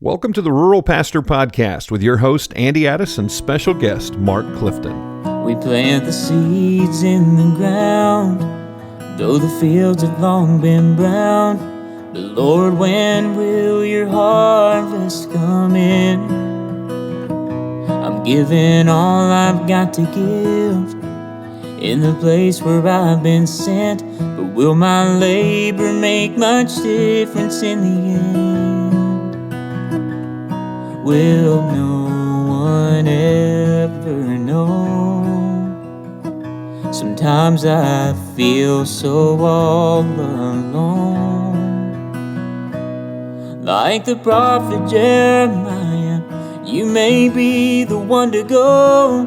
Welcome to the Rural Pastor Podcast with your host, Andy Addis, and special guest, Mark Clifton. We plant the seeds in the ground, though the fields have long been brown. But Lord, when will your harvest come in? I'm giving all I've got to give in the place where I've been sent. But will my labor make much difference in the end? Will no one ever know? Sometimes I feel so all alone. Like the prophet Jeremiah, you may be the one to go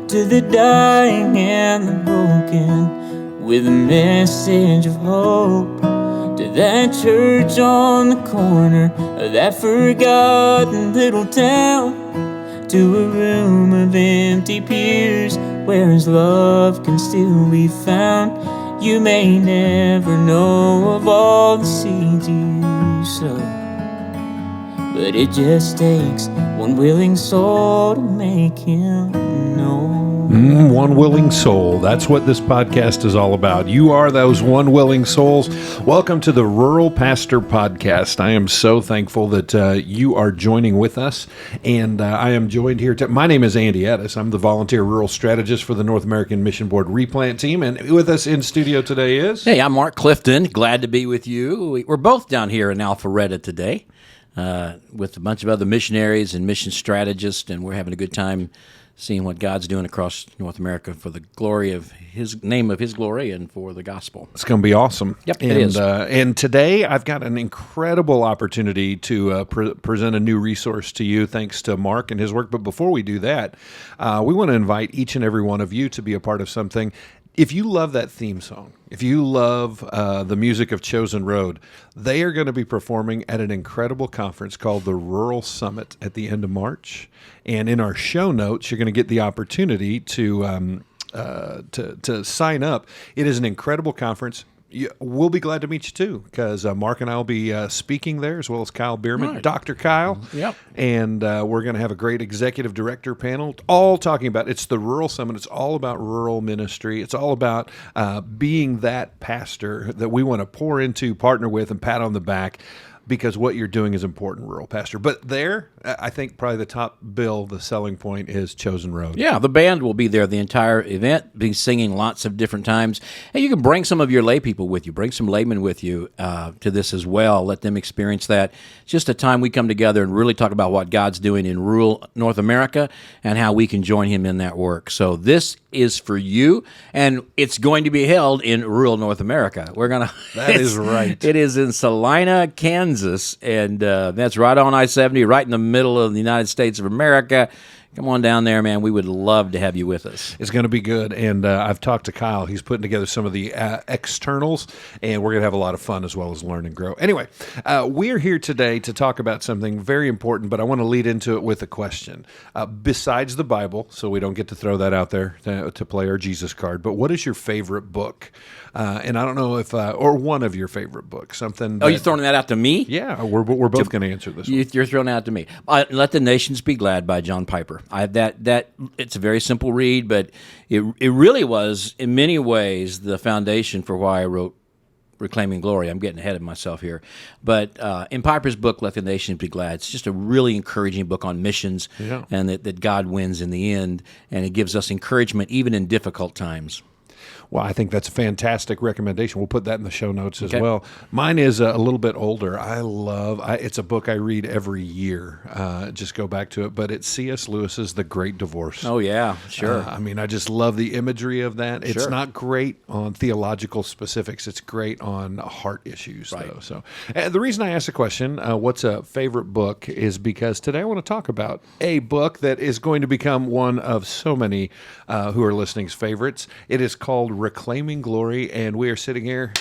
to the dying and the broken with a message of hope. To that church on the corner of that forgotten little town, to a room of empty pews where his love can still be found. You may never know of all the seeds you sow, but it just takes one willing soul to make him know. One willing soul. That's what this podcast is all about. You are those one willing souls. Welcome to the Rural Pastor Podcast. I am so thankful that you are joining with us, and I am joined here. My name is Andy Addis. I'm the volunteer rural strategist for the North American Mission Board Replant Team, and with us in studio today is... Hey, I'm Mark Clifton. Glad to be with you. We're both down here in Alpharetta today with a bunch of other missionaries and mission strategists, and we're having a good time seeing what God's doing across North America for the glory of His name, of His glory, and for the gospel. It's going to be awesome. Yep, it is. And today I've got an incredible opportunity to present a new resource to you, thanks to Mark and his work. But before we do that, we want to invite each and every one of you to be a part of something. If you love that theme song, if you love the music of Chosen Road, they are going to be performing at an incredible conference called the Rural Summit at the end of March. And in our show notes, you're going to get the opportunity to sign up. It is an incredible conference. We'll be glad to meet you too, because Mark and I will be speaking there, as well as Kyle Bierman, right. Dr. Kyle. Yep. And we're going to have a great executive director panel, all talking about, it's the Rural Summit. It's all about rural ministry. It's all about being that pastor that we want to pour into, partner with, and pat on the back, because what you're doing is important, rural pastor. But there, I think probably the top bill, the selling point is Chosen Road. Yeah, the band will be there the entire event, be singing lots of different times. And you can bring some of your lay people with you, bring some laymen with you to this as well. Let them experience that. It's just a time we come together and really talk about what God's doing in rural North America and how we can join Him in that work. So this is for you, and it's going to be held in rural North America. That is right. It is in Salina, Kansas, and that's right on I-70, right in the middle of the United States of America. Come on down there, man. We would love to have you with us. It's going to be good, and I've talked to Kyle. He's putting together some of the externals, and we're going to have a lot of fun as well as learn and grow. Anyway, we're here today to talk about something very important, but I want to lead into it with a question. Besides the Bible, so we don't get to throw that out there to play our Jesus card, but what is your favorite book? And I don't know if, or one of your favorite books, something. Oh, you're throwing that out to me? Yeah, we're both going to answer this one. You're throwing it out to me. Let the Nations Be Glad by John Piper. It's a very simple read, but it really was, in many ways, the foundation for why I wrote Reclaiming Glory. I'm getting ahead of myself here. But in Piper's book, Let the Nations Be Glad, it's just a really encouraging book on missions, and that God wins in the end, and it gives us encouragement even in difficult times. Well, I think that's a fantastic recommendation. We'll put that in the show notes as well. Mine is a little bit older. It's a book I read every year. Just go back to it. But it's C.S. Lewis's The Great Divorce. Oh, yeah, sure. I just love the imagery of that. It's not great on theological specifics. It's great on heart issues, though. So the reason I asked the question, what's a favorite book, is because today I want to talk about a book that is going to become one of so many who are listening's favorites. It is called Reclaiming Glory, and we are sitting here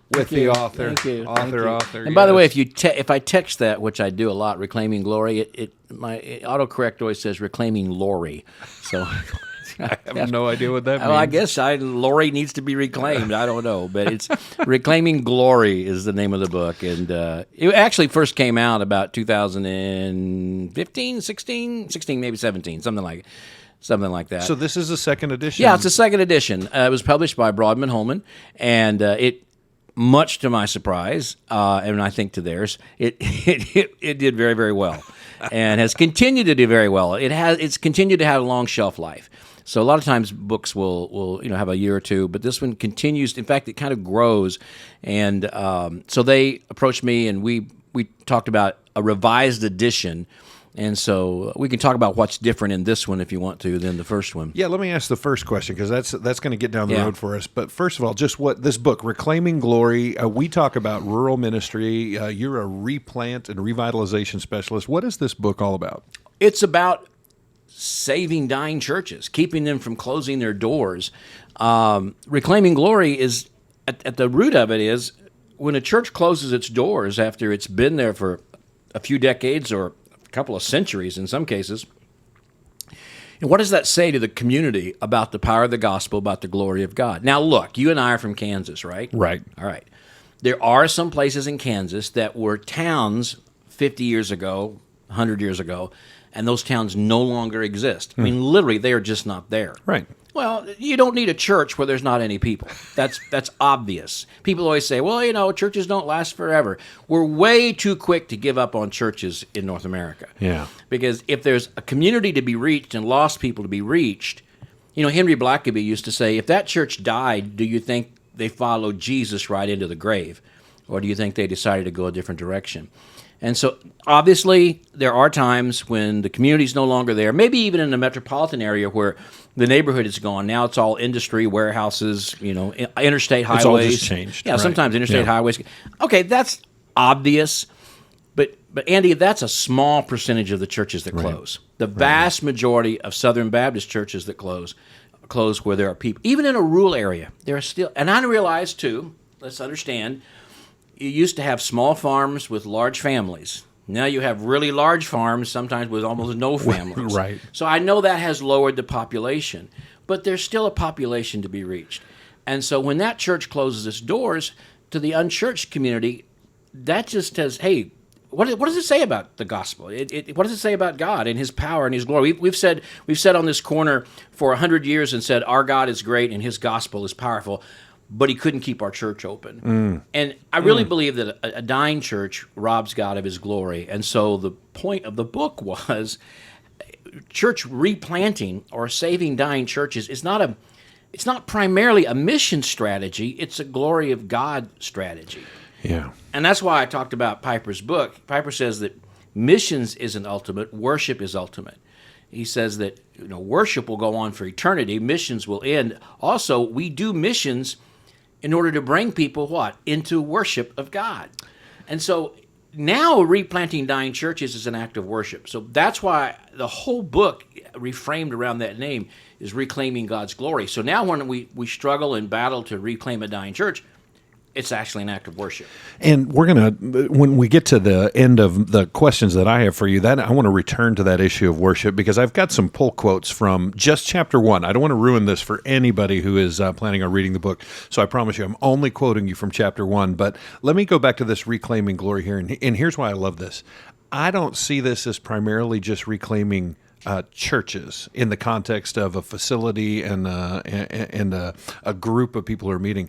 with the author. Thank you. Author. And by the way, if I text that, which I do a lot, Reclaiming Glory, my autocorrect always says Reclaiming Lori. So I have no idea what that means. Well, I guess Lori needs to be reclaimed. I don't know, but it's Reclaiming Glory is the name of the book, and it actually first came out about 2015, 16, maybe 17, something like that. So this is the second edition? Yeah, it's the second edition. It was published by Broadman Holman, and it, much to my surprise, and I think to theirs, it did very, very well, and has continued to do very well. It's continued to have a long shelf life. So a lot of times books will have a year or two, but this one continues. In fact, it kind of grows, and so they approached me, and we talked about a revised edition. And so we can talk about what's different in this one if you want to than the first one. Yeah, let me ask the first question because that's going to get down the road for us. But first of all, just what this book, Reclaiming Glory, we talk about rural ministry. You're a replant and revitalization specialist. What is this book all about? It's about saving dying churches, keeping them from closing their doors. Reclaiming Glory is, at the root of it is, when a church closes its doors after it's been there for a few decades or couple of centuries in some cases. And what does that say to the community about the power of the gospel, about the glory of God? Now, look, you and I are from Kansas, right? Right. All right. There are some places in Kansas that were towns 50 years ago, 100 years ago, and those towns no longer exist. I mean, literally, they are just not there. Right. Well, you don't need a church where there's not any people. That's obvious. People always say, well, churches don't last forever. We're way too quick to give up on churches in North America. Yeah. Because if there's a community to be reached and lost people to be reached, Henry Blackaby used to say, if that church died, do you think they followed Jesus right into the grave? Or do you think they decided to go a different direction? And so, obviously, there are times when the community's no longer there, maybe even in the metropolitan area where the neighborhood is gone. Now it's all industry, warehouses, interstate highways. It's all just changed. Yeah, right. Sometimes interstate highways. Okay, that's obvious. But Andy, that's a small percentage of the churches that close. The vast majority of Southern Baptist churches that close where there are people. Even in a rural area, there are still, and I realize too, let's understand, you used to have small farms with large families. Now you have really large farms, sometimes with almost no families. Right. So I know that has lowered the population, but there's still a population to be reached. And so when that church closes its doors to the unchurched community, that just says, hey, what does it say about the gospel? What does it say about God and His power and His glory? We've said on this corner for 100 years and said our God is great and His gospel is powerful, but He couldn't keep our church open. And I really believe that a dying church robs God of His glory. And so the point of the book was church replanting or saving dying churches is it's not primarily a mission strategy, it's a glory of God strategy. Yeah. And that's why I talked about Piper's book. Piper says that missions isn't ultimate, worship is ultimate. He says that worship will go on for eternity, missions will end. Also, we do missions in order to bring people into worship of God. And so now replanting dying churches is an act of worship. So that's why the whole book, reframed around that name, is Reclaiming God's Glory. So now when we struggle and battle to reclaim a dying church, it's actually an act of worship. And we're going to, when we get to the end of the questions that I have for you, that I want to return to that issue of worship because I've got some pull quotes from just chapter 1. I don't want to ruin this for anybody who is planning on reading the book. So I promise you, I'm only quoting you from chapter 1. But let me go back to this reclaiming glory here. And here's why I love this. I don't see this as primarily just reclaiming churches in the context of a facility and a group of people who are meeting.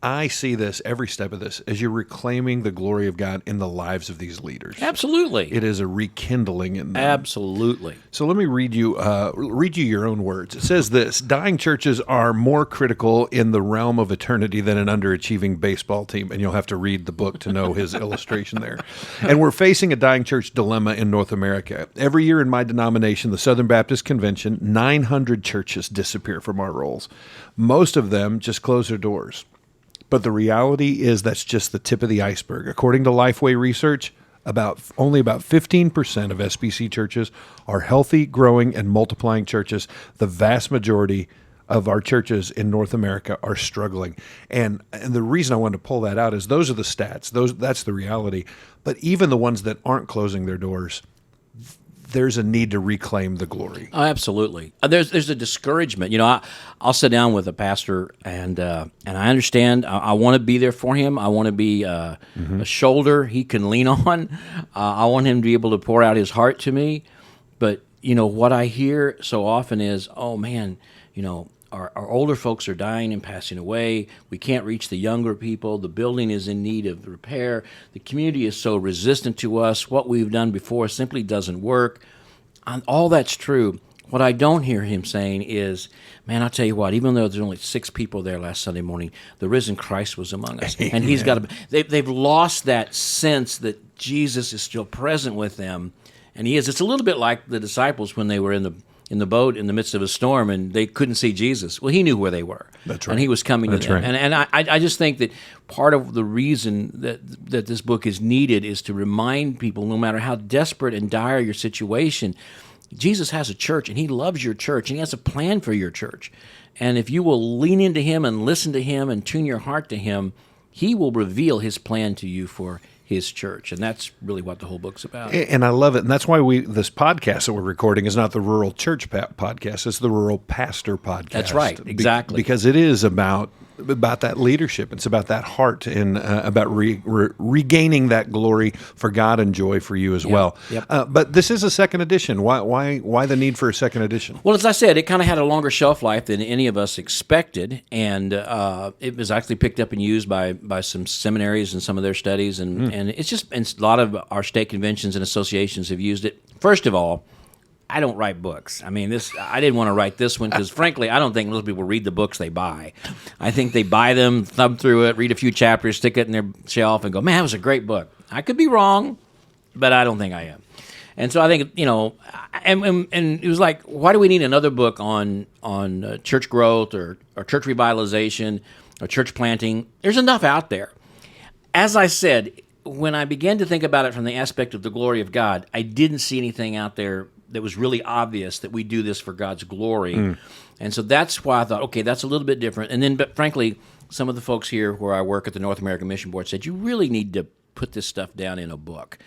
I see this, every step of this, as you're reclaiming the glory of God in the lives of these leaders. Absolutely. It is a rekindling in them. Absolutely. So let me read you your own words. It says this: dying churches are more critical in the realm of eternity than an underachieving baseball team. And you'll have to read the book to know his illustration there. And we're facing a dying church dilemma in North America. Every year in my denomination, the Southern Baptist Convention, 900 churches disappear from our rolls. Most of them just close their doors. But the reality is that's just the tip of the iceberg. According to Lifeway research, only about 15% of SBC churches are healthy, growing, and multiplying churches. The vast majority of our churches in North America are struggling. And the reason I wanted to pull that out is those are the stats. That's the reality. But even the ones that aren't closing their doors, there's a need to reclaim the glory. Oh, absolutely. There's a discouragement. I'll sit down with a pastor, and I understand. I want to be there for him. I want to be a shoulder he can lean on. I want him to be able to pour out his heart to me. But what I hear so often is, oh man, our older folks are dying and passing away. We can't reach the younger people. The building is in need of repair. The community is so resistant to us. What we've done before simply doesn't work. And all that's true. What I don't hear him saying is, man, I'll tell you what, even though there's only 6 people there last Sunday morning, the risen Christ was among us. And he's got they've lost that sense that Jesus is still present with them. And he is. It's a little bit like the disciples when they were in the boat in the midst of a storm, and they couldn't see Jesus. Well, he knew where they were. That's right. And he was coming That's to them. right. And I just think that part of the reason that this book is needed is to remind people, no matter how desperate and dire your situation, Jesus has a church, and he loves your church, and he has a plan for your church. And if you will lean into him and listen to him and tune your heart to him, he will reveal his plan to you for his church, and that's really what the whole book's about. And I love it, and that's why this podcast that we're recording is not the Rural Church podcast; it's the Rural Pastor podcast. That's right, exactly. Because it is about that leadership. It's about that heart, and about regaining that glory for God and joy for you as well. Yep. But this is a second edition. Why the need for a second edition? Well, as I said, it kind of had a longer shelf life than any of us expected, and it was actually picked up and used by some seminaries and some of their studies, and it's just and a lot of our state conventions and associations have used it. First of all, I don't write books. I mean, I didn't want to write this one because, frankly, I don't think most people read the books they buy. I think they buy them, thumb through it, read a few chapters, stick it in their shelf, and go, man, that was a great book. I could be wrong, but I don't think I am. And so I think, and it was like, why do we need another book on church growth or church revitalization or church planting? There's enough out there. As I said, when I began to think about it from the aspect of the glory of God, I didn't see anything out there that was really obvious that we do this for God's glory. And so that's why I thought, okay, that's a little bit different. And then, but frankly, some of the folks here where I work at the North American Mission Board said, you really need to put this stuff down in a book.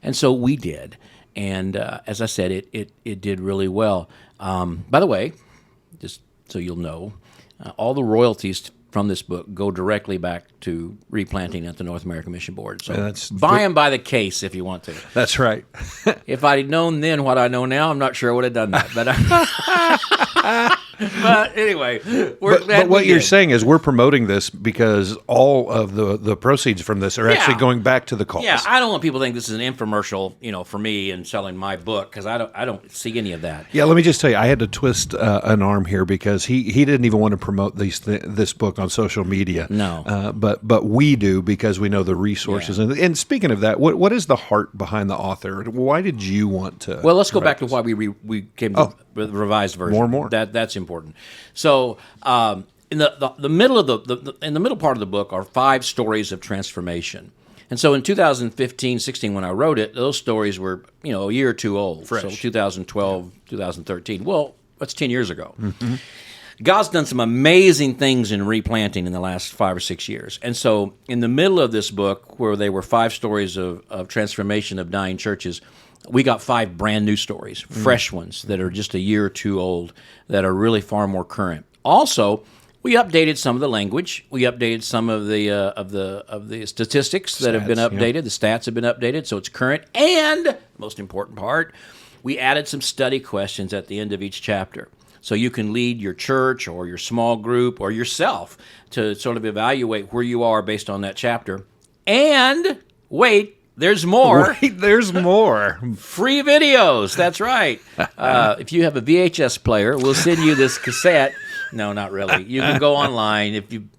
And so we did. And as I said, it did really well. By the way, just so you'll know, all the royalties from this book go directly back to replanting at the North American Mission Board. So buy them by the case if you want to. That's right. If I'd known then what I know now, I'm not sure I would have done that. But anyway, but what you're saying is we're promoting this because all of the proceeds from this are actually going back to the cause. Yeah, I don't want people to think this is an infomercial, for me and selling my book, because I don't see any of that. Yeah, let me just tell you, I had to twist an arm here because he didn't even want to promote this book on social media. No, but we do because we know the resources. Yeah. And speaking of that, what is the heart behind the author? Why did you want to? Well, let's go back to why we came to the revised version. More. That's important. So in the middle of in the middle part of the book are 5 stories of transformation. And so in 2015-16, when I wrote it, those stories were a year or two old. Fresh. So 2012, 2013. Well, that's 10 years ago. Mm-hmm. God's done some amazing things in replanting in the last 5 or 6 years. And so in the middle of this book, where they were 5 stories of transformation of dying churches, we got 5 brand new stories, fresh ones that are just a year or two old, that are really far more current. Also, we updated some of the language. We updated some of the statistics that have been updated. Yeah. The stats have been updated, so it's current. And the most important part, we added some study questions at the end of each chapter. So you can lead your church or your small group or yourself to sort of evaluate where you are based on that chapter. And wait, there's more. There's more. Free videos. That's right. If you have a VHS player, we'll send you this cassette. No, not really. You can go online.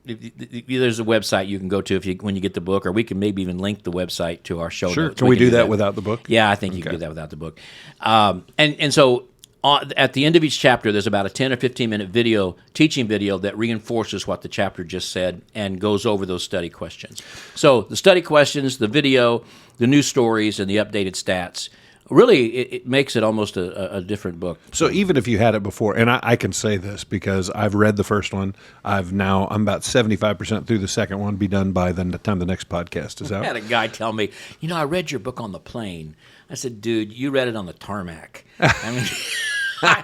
If there's a website you can go to when you get the book, or we can maybe even link the website to our show notes. Can we do that without the book? Yeah, I think you can do that without the book. And so at the end of each chapter, there's about a 10 or 15-minute teaching video that reinforces what the chapter just said and goes over those study questions. So the study questions, the video, the new stories, and the updated stats really it makes it almost a different book. So even if you had it before, and I can say this because I've read the first one, I'm about 75% through the second one. Be done by the time the next podcast is I out. had a guy tell me, I read your book on the plane. I said, dude, you read it on the tarmac. I mean,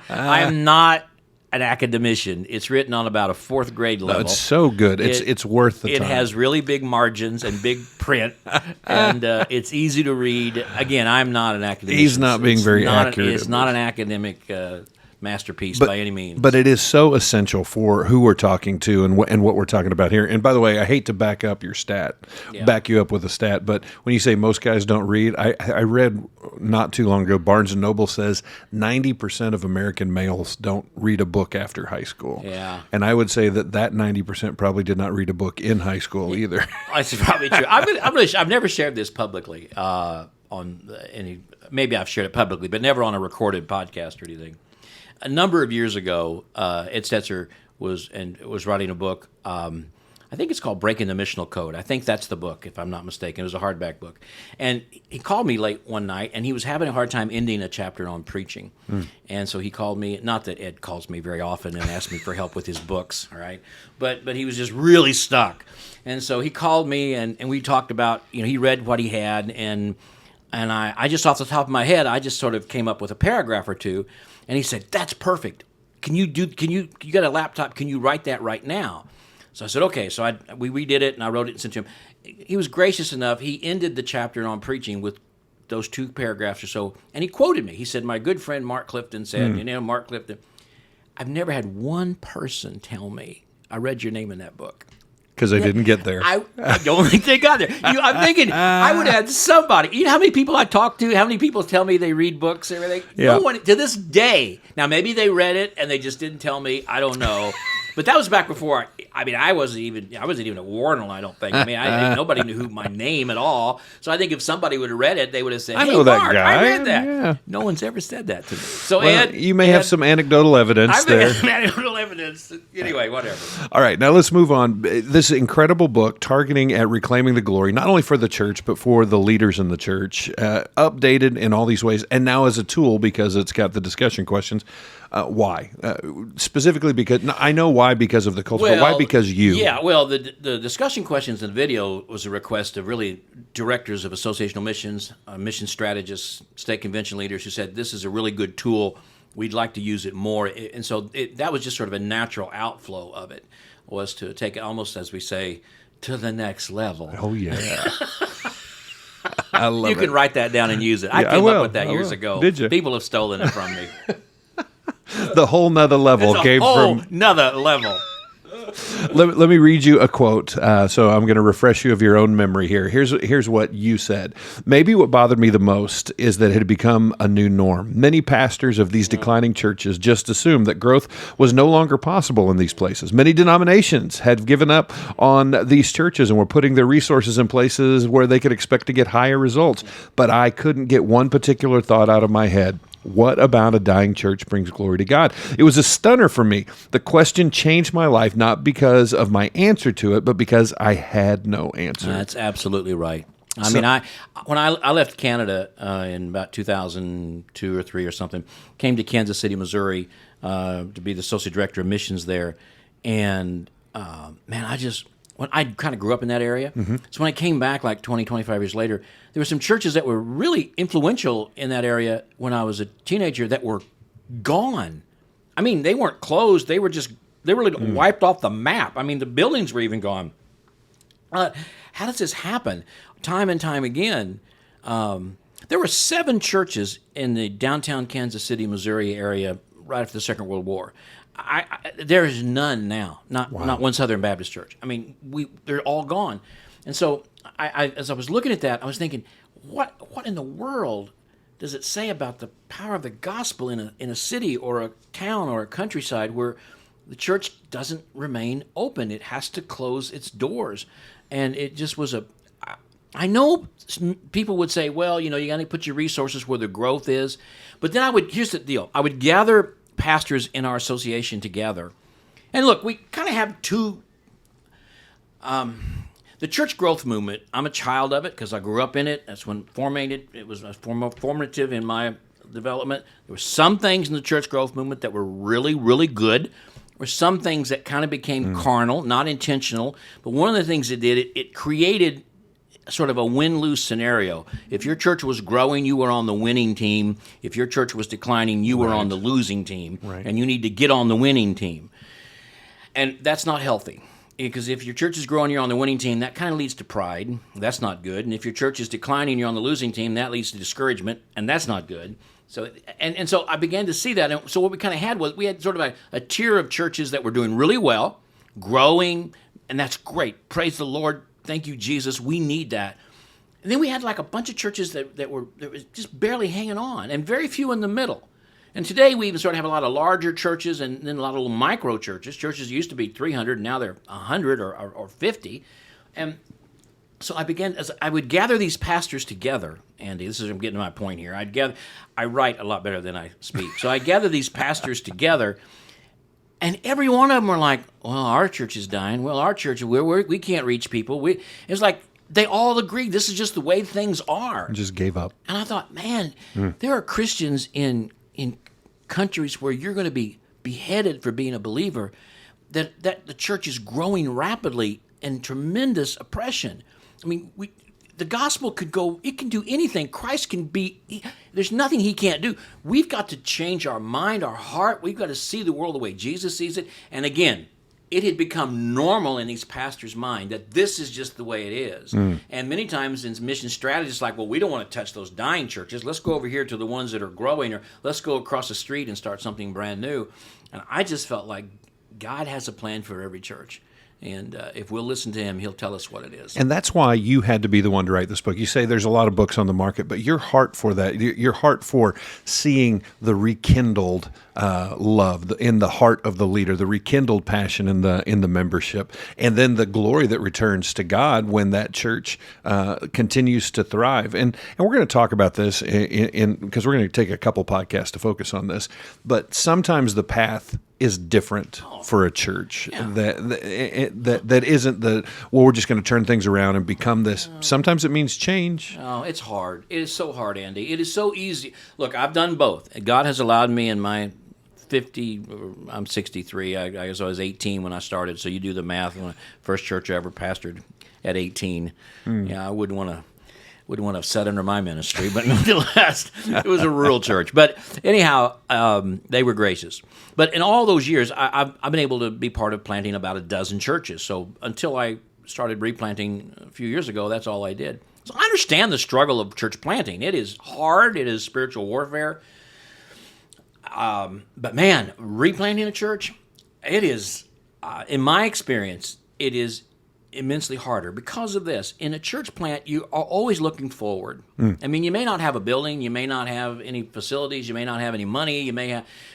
I am not an academician. It's written on about a fourth grade level. It's so good. It's worth the time. It has really big margins and big print, and it's easy to read. Again, I'm not an academician. He's not being very accurate. It's not an academic masterpiece by any means. But it is so essential for who we're talking to and what we're talking about here. And by the way, I hate to back up your stat, back you up with a stat, but when you say most guys don't read, I read not too long ago, Barnes & Noble says 90% of American males don't read a book after high school. Yeah. And I would say that 90% probably did not read a book in high school either. That's probably true. I've never shared this publicly on any. Maybe I've shared it publicly, but never on a recorded podcast or anything. A number of years ago, Ed Stetzer was writing a book. I think it's called Breaking the Missional Code. I think that's the book, if I'm not mistaken. It was a hardback book. And he called me late one night, and he was having a hard time ending a chapter on preaching. And so he called me, not that Ed calls me very often and asks me for help with his books, all right? But he was just really stuck. And so he called me, and we talked about, he read what he had, and I just off the top of my head, I just sort of came up with a paragraph or two. And he said, "That's perfect. You got a laptop, can you write that right now?" So I said, okay. So we redid it, and I wrote it and sent to him. He was gracious enough. He ended the chapter on preaching with those 2 paragraphs or so, and he quoted me. He said, "My good friend Mark Clifton said," Mark Clifton, "I've never had one person tell me I read your name in that book." Because they didn't get there. I don't think they got there. I'm thinking I would have had somebody. You know how many people I talk to? How many people tell me they read books and everything? Yeah. No one to this day. Now maybe they read it and they just didn't tell me. I don't know. But that was back before. I wasn't even at Warnell. I don't think. Nobody knew my name at all. So I think if somebody would have read it, they would have said, I "Hey, know that Mark, guy. I read that." Yeah. No one's ever said that to me. So Well, you may have some anecdotal evidence there. I've anecdotal evidence. Anyway, whatever. All right, now let's move on. This incredible book targeting at reclaiming the glory, not only for the church, but for the leaders in the church, updated in all these ways, and now as a tool because it's got the discussion questions. Why? Specifically because, I know why because of the culture, but why because you? Yeah, well, the discussion questions in the video was a request of really directors of associational missions, mission strategists, state convention leaders who said, this is a really good tool. We'd like to use it more. And so that was just sort of a natural outflow of it, was to take it almost, as we say, to the next level. Oh, yeah. I love it. You can write that down and use it. I came up with that years ago. Did you? People have stolen it from me. The whole nother level came from another level. Let me read you a quote. So I'm going to refresh you of your own memory here. Here's what you said. "Maybe what bothered me the most is that it had become a new norm. Many pastors of these declining churches just assumed that growth was no longer possible in these places. Many denominations had given up on these churches and were putting their resources in places where they could expect to get higher results. But I couldn't get one particular thought out of my head. What about a dying church brings glory to God? It was a stunner for me. The question changed my life, not because of my answer to it, but because I had no answer." That's absolutely right. When I left Canada in about 2002 or 3 or something, came to Kansas City, Missouri, to be the associate director of missions there, and when I kind of grew up in that area. So when I came back like 20, 25 years later, there were some churches that were really influential in that area when I was a teenager that were gone. I mean, they weren't closed. They were wiped off the map. I mean, the buildings were even gone. How does this happen? Time and time again, there were 7 churches in the downtown Kansas City, Missouri area right after the Second World War. There is none now, not one Southern Baptist church. I mean, they're all gone. And so as I was looking at that, I was thinking, what in the world does it say about the power of the gospel in a city or a town or a countryside where the church doesn't remain open? It has to close its doors. And it just was I know people would say, well, you got to put your resources where the growth is. But then here's the deal. I would gather pastors in our association together. And look, we kind of have two, The church growth movement, I'm a child of it because I grew up in it. That's when it was formative in my development. There were some things in the church growth movement that were really, really good. There were some things that kind of became carnal, not intentional. But one of the things it did, it created sort of a win-lose scenario. If your church was growing, you were on the winning team. If your church was declining, you were on the losing team. Right. And you need to get on the winning team. And that's not healthy. Because if your church is growing, you're on the winning team, that kind of leads to pride. That's not good. And if your church is declining, you're on the losing team, that leads to discouragement, and that's not good. So so I began to see that. And so what we kind of had was we had sort of a tier of churches that were doing really well, growing, and that's great. Praise the Lord. Thank you, Jesus. We need that. And then we had like a bunch of churches that were just barely hanging on, and very few in the middle. And today we even sort of have a lot of larger churches and then a lot of little micro churches. Churches used to be 300, and now they're 100 or 50. And so I would gather these pastors together. Andy, I'm getting to my point here. I write a lot better than I speak. So I gather these pastors together, and every one of them were like, well, our church is dying. Well, our church, we can't reach people. It's like they all agreed this is just the way things are. Just gave up. And I thought, man, there are Christians in countries where you're going to be beheaded for being a believer, that the church is growing rapidly and tremendous oppression. I mean, the gospel it can do anything. Christ can there's nothing he can't do. We've got to change our mind, our heart. We've got to see the world the way Jesus sees it. And again, it had become normal in these pastors' mind that this is just the way it is. And many times in mission strategies, like, well, we don't want to touch those dying churches. Let's go over here to the ones that are growing, or let's go across the street and start something brand new. And I just felt like God has a plan for every church. And if we'll listen to him, he'll tell us what it is. And that's why you had to be the one to write this book. You say there's a lot of books on the market, but your heart for that, your heart for seeing the rekindled love in the heart of the leader, the rekindled passion in the membership, and then the glory that returns to God when that church continues to thrive. And we're going to talk about this because we're going to take a couple podcasts to focus on this. But sometimes the path is different for a church. That isn't we're just going to turn things around and become this. Sometimes it means change. Oh, it's hard. It is so hard, Andy. It is so easy. Look, I've done both. God has allowed me in my I'm 63. I guess I was 18 when I started, so you do the math. When first church I ever pastored at 18. Yeah, I wouldn't want to have sat under my ministry, but nonetheless, it was a rural church. But anyhow, they were gracious. But in all those years, I've been able to be part of planting about a dozen churches. So until I started replanting a few years ago, that's all I did. So I understand the struggle of church planting. It is hard. It is spiritual warfare. But man, replanting a church, it is, in my experience, it is immensely harder because of this. In a church plant, you are always looking forward. I mean, you may not have a building, you may not have any facilities, you may not have any money,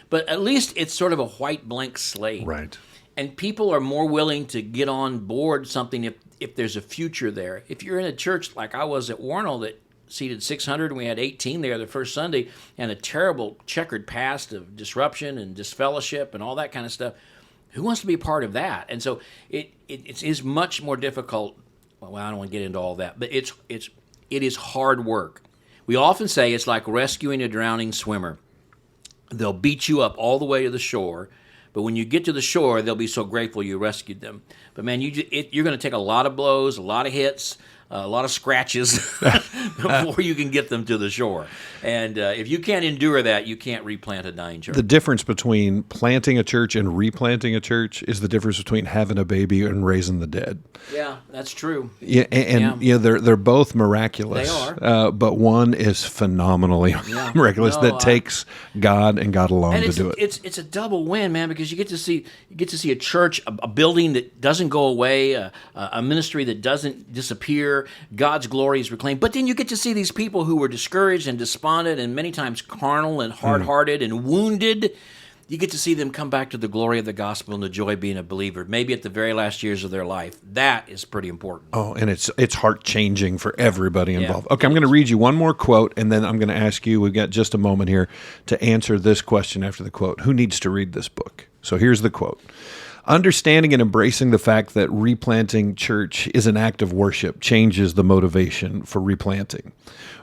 but at least it's sort of a white blank slate. Right. And people are more willing to get on board something if there's a future there. If you're in a church like I was at Warnell that seated 600 and we had 18 there the first Sunday, and a terrible checkered past of disruption and disfellowship and all that kind of stuff, who wants to be a part of that? And so it is much more difficult. Well, I don't want to get into all that, but it is hard work. We often say it's like rescuing a drowning swimmer. They'll beat you up all the way to the shore, but when you get to the shore, they'll be so grateful you rescued them. But man, you're going to take a lot of blows, a lot of hits, a lot of scratches before you can get them to the shore. And if you can't endure that, you can't replant a dying church. The difference between planting a church and replanting a church is the difference between having a baby and raising the dead. Yeah, that's true. Yeah, and they're both miraculous. They are. But one is phenomenally miraculous that takes God and God alone to do it. It's a double win, man, because you get to see a church, a building that doesn't go away, a ministry that doesn't disappear. God's glory is reclaimed. But then you get to see these people who were discouraged and despondent and many times carnal and hard-hearted and wounded. You get to see them come back to the glory of the gospel and the joy of being a believer, maybe at the very last years of their life. That is pretty important. Oh, and it's heart-changing for everybody involved. Okay, I'm going to read you one more quote, and then I'm going to ask you, we've got just a moment here, to answer this question after the quote. Who needs to read this book? So here's the quote. Understanding and embracing the fact that replanting church is an act of worship changes the motivation for replanting.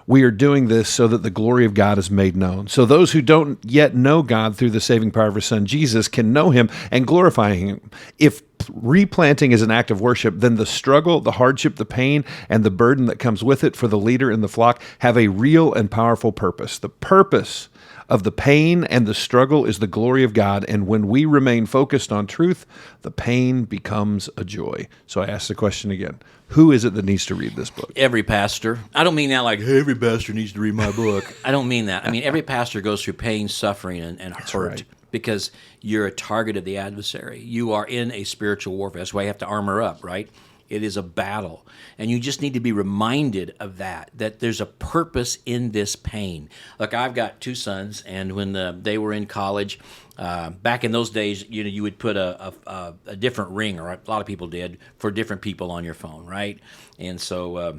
We are doing this so that the glory of God is made known. So those who don't yet know God through the saving power of His Son Jesus can know Him and glorify Him. If replanting is an act of worship, then the struggle, the hardship, the pain, and the burden that comes with it for the leader in the flock have a real and powerful purpose. The purpose of the pain and the struggle is the glory of God, and when we remain focused on truth, the pain becomes a joy. So I ask the question again, who is it that needs to read this book? Every pastor. I don't mean that like, hey, every pastor needs to read my book. I don't mean that. I mean, every pastor goes through pain, suffering, and hurt. right. Because you're a target of the adversary. You are in a spiritual warfare. That's why you have to armor up, right? It is a battle. And you just need to be reminded of that there's a purpose in this pain. Look, I've got two sons, and when they were in college, back in those days, you would put a different ring, or a lot of people did, for different people on your phone, right? And so I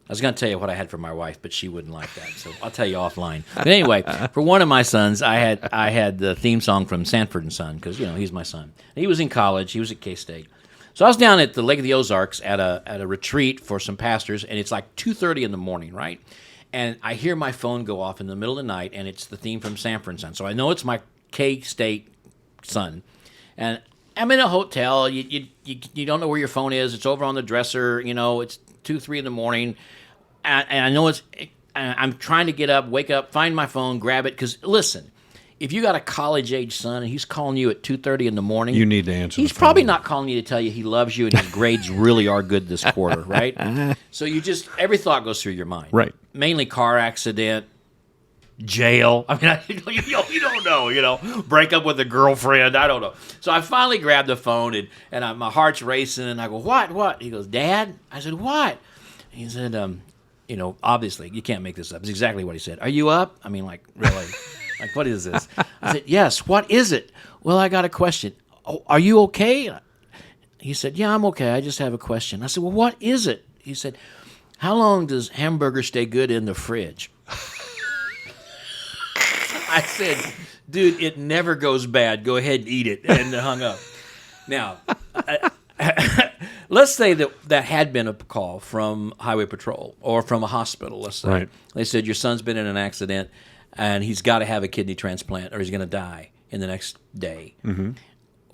was going to tell you what I had for my wife, but she wouldn't like that, so I'll tell you offline. But anyway, for one of my sons, I had the theme song from Sanford & Son, because, he's my son. And he was in college. He was at K-State. So I was down at the Lake of the Ozarks at a retreat for some pastors, and it's like 2:30 in the morning, right? And I hear my phone go off in the middle of the night, and it's the theme from Sanford & Son. So I know it's my K-State son. And I'm in a hotel. You don't know where your phone is. It's over on the dresser. It's 2, 3 in the morning. And I know I'm trying to get up, wake up, find my phone, grab it. Because, listen, if you got a college-age son and he's calling you at 2:30 in the morning, you need to answer. He's probably not calling you to tell you he loves you and his grades really are good this quarter, right? So every thought goes through your mind. Right. Mainly car accident, jail. I mean, you don't know, break up with a girlfriend. I don't know. So I finally grabbed the phone and my heart's racing and I go, what? He goes, Dad? I said, what? He said, obviously, you can't make this up. It's exactly what he said. Are you up? I mean, like, really? Like, what is this? I said, yes. What is it? Well, I got a question. Oh, are you okay? He said, yeah, I'm okay. I just have a question. I said, well, what is it? He said, how long does hamburger stay good in the fridge? I said, dude, it never goes bad. Go ahead and eat it. And hung up. Now, let's say that had been a call from Highway Patrol or from a hospital, let's say. Right. They said, your son's been in an accident and he's got to have a kidney transplant or he's going to die in the next day. Mm-hmm.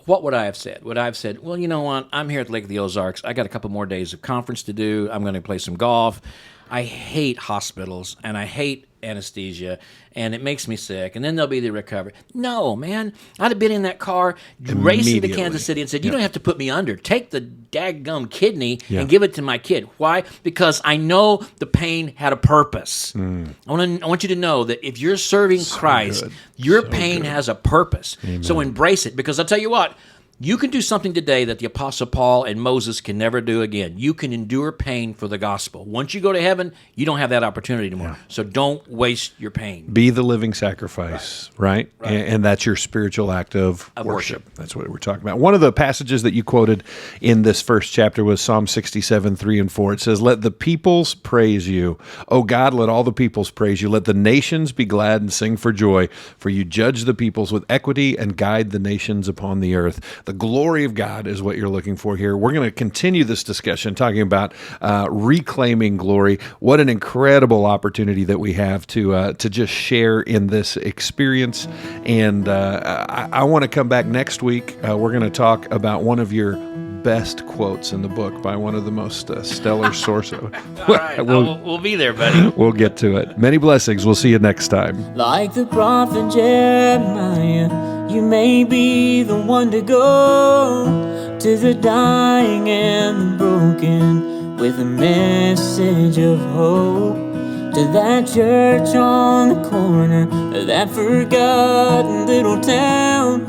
What would I have said? Would I have said, well, you know what? I'm here at Lake of the Ozarks. I got a couple more days of conference to do. I'm going to play some golf. I hate hospitals, and I hate anesthesia, and it makes me sick, and then there'll be the recovery. No, man. I'd have been in that car racing to Kansas City and said, you don't have to put me under. Take the daggum kidney and give it to my kid. Why? Because I know the pain had a purpose. I want you to know that if you're serving Christ, your pain has a purpose. Amen. So embrace it, because I'll tell you what, you can do something today that the Apostle Paul and Moses can never do again. You can endure pain for the gospel. Once you go to heaven, you don't have that opportunity anymore. Yeah. So don't waste your pain. Be the living sacrifice, right? And that's your spiritual act of worship. That's what we're talking about. One of the passages that you quoted in this first chapter was Psalm 67, 3 and 4. It says, let the peoples praise you. O God, let all the peoples praise you. Let the nations be glad and sing for joy, for you judge the peoples with equity and guide the nations upon the earth. The glory of God is what you're looking for here. We're going to continue this discussion talking about reclaiming glory. What an incredible opportunity that we have to just share in this experience. And I want to come back next week. We're going to talk about one of your best quotes in the book by one of the most stellar sources. All right, we'll be there, buddy. We'll get to it. Many blessings. We'll see you next time. Like the prophet Jeremiah, you may be the one to go to the dying and the broken with a message of hope. To that church on the corner of that forgotten little town,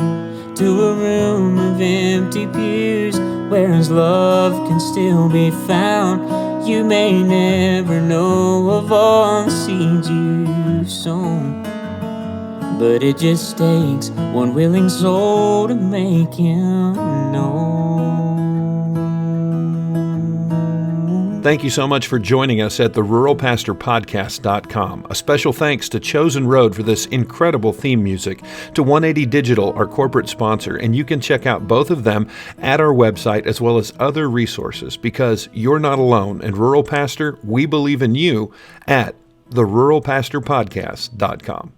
to a room of empty pews where his love can still be found. You may never know of all the seeds you've sown, but it just takes one willing soul to make him known. Thank you so much for joining us at the ruralpastorpodcast.com. A special thanks to Chosen Road for this incredible theme music, to 180 Digital, our corporate sponsor, and you can check out both of them at our website as well as other resources, because you're not alone. And Rural Pastor, we believe in you at the ruralpastorpodcast.com.